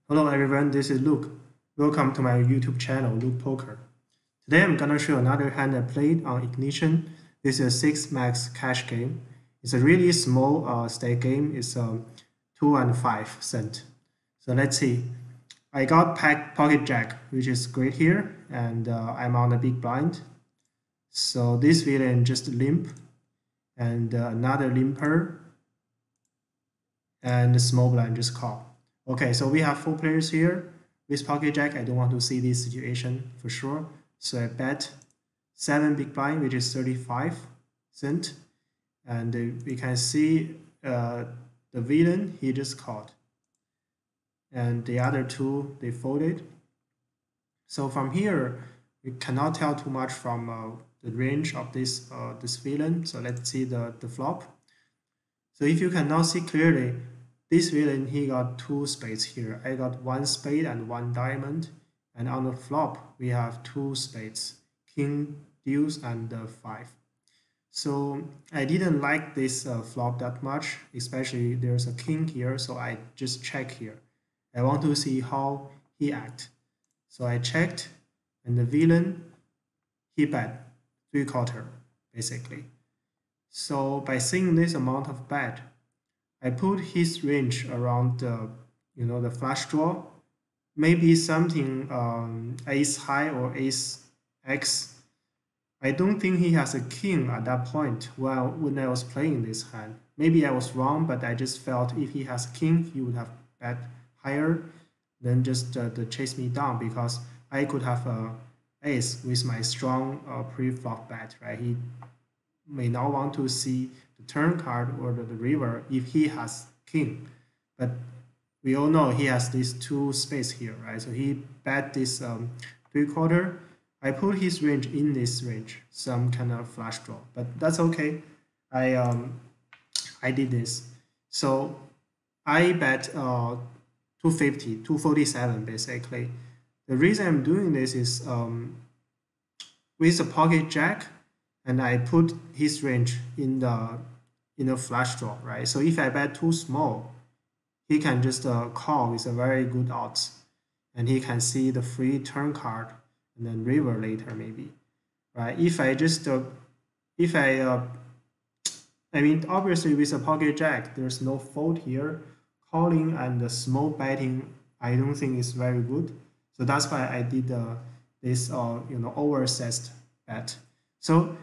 Hello everyone, this is Luke. Welcome to my YouTube channel, Luke Poker. Today I'm gonna show another hand I played on Ignition. This is a 6 max cash game. It's a really small stake game. It's 2 and 5 cent. So let's see. I got pocket jack, which is great here, and I'm on a big blind. So this villain just limp, and another limper, and the small blind just call. Okay, so we have 4 players here. With pocket jack, I don't want to see this situation for sure. So I bet 7 big blind, which is 35 cent. And we can see the villain, he just called. And the other two, they folded. So from here, we cannot tell too much from the range of this villain. So let's see the flop. So if you cannot see clearly, this villain, he got 2 spades here. I got 1 spade and 1 diamond. And on the flop, we have 2 spades, king, deuce, and 5. So I didn't like this flop that much, especially there's a king here, so I just check here. I want to see how he act. So I checked, and the villain, he bet 3/4, basically. So by seeing this amount of bet, I put his range around the flush draw, maybe something ace high or ace X. I don't think he has a king at that point when I was playing this hand. Maybe I was wrong, but I just felt if he has king, he would have bet higher than just chase me down, because I could have a ace with my strong pre-flop bet, right? He may not want to see the turn card or the river if he has king, but we all know he has these 2 spades here, right? So he bet this 3/4. I put his range in this range, some kind of flush draw, but that's okay. I did this. So I bet 250, 247 basically. The reason I'm doing this is with a pocket jack, and I put his range in the flush draw, right? So if I bet too small, he can just call with a very good odds, and he can see the free turn card and then river later maybe, right? If I just I mean, obviously with a pocket jack, there's no fold here. Calling and the small betting, I don't think is very good. So that's why I did this oversized bet. So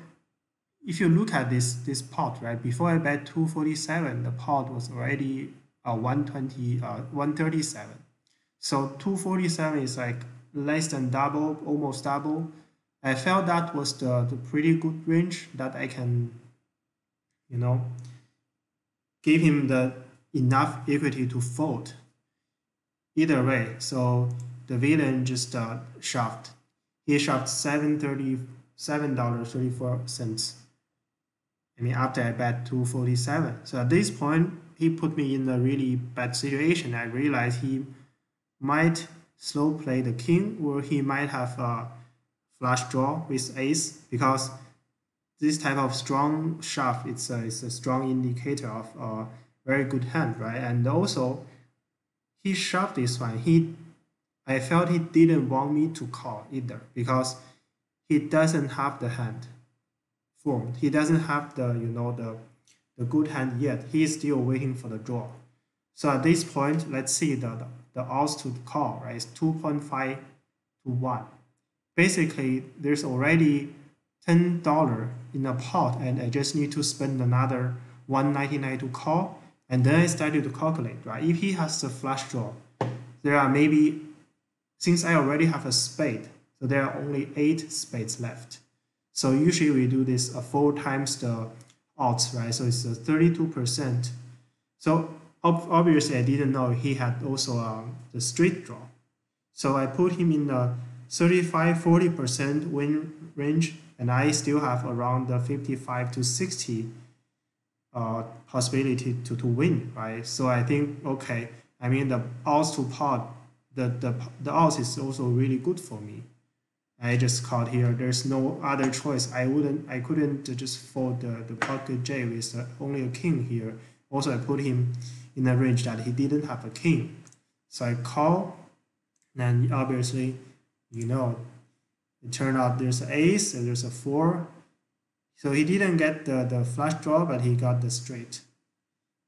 if you look at this pot, right, before I bet 247, the pot was already 120, 137. So 247 is like less than double, almost double. I felt that was the pretty good range that I can, give him the enough equity to fold. Either way, so the villain just shoved. He shoved $7.34. I mean, after I bet 247. So at this point, he put me in a really bad situation. I realized he might slow play the king, or he might have a flush draw with ace, because this type of strong shove, it's a strong indicator of a very good hand, right? And also, he shoved this one. I felt he didn't want me to call either, because he doesn't have the hand formed. He doesn't have the good hand yet. He is still waiting for the draw. So at this point, let's see the odds to call, right? It's 2.5 to 1. Basically, there's already $10 in a pot, and I just need to spend another $1.99 to call. And then I started to calculate, right? If he has the flush draw, there are maybe, since I already have a spade, so there are only 8 spades left. So usually we do this 4 times the odds, right? So it's 32%. So obviously I didn't know he had also the straight draw. So I put him in the 35-40% win range, and I still have around the 55 to 60 possibility to win, right? So I think, okay, I mean the odds to pot, the odds is also really good for me. I just called here. There's no other choice. I couldn't just fold the pocket J with only a king here. Also, I put him in a range that he didn't have a king. So I call, and obviously, you know, it turned out there's an ace and there's a 4. So he didn't get the flush draw, but he got the straight.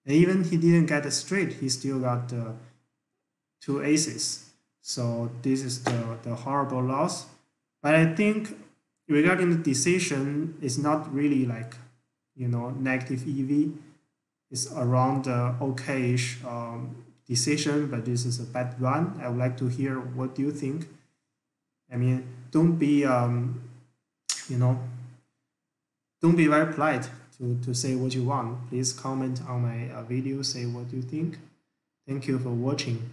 And even he didn't get the straight, he still got the 2 aces. So this is the horrible loss. But I think regarding the decision, it's not really like, you know, negative EV. It's around the okay-ish decision, but this is a bad one. I would like to hear what do you think. I mean, don't be, you know, don't be very polite to say what you want. Please comment on my video, say what you think. Thank you for watching.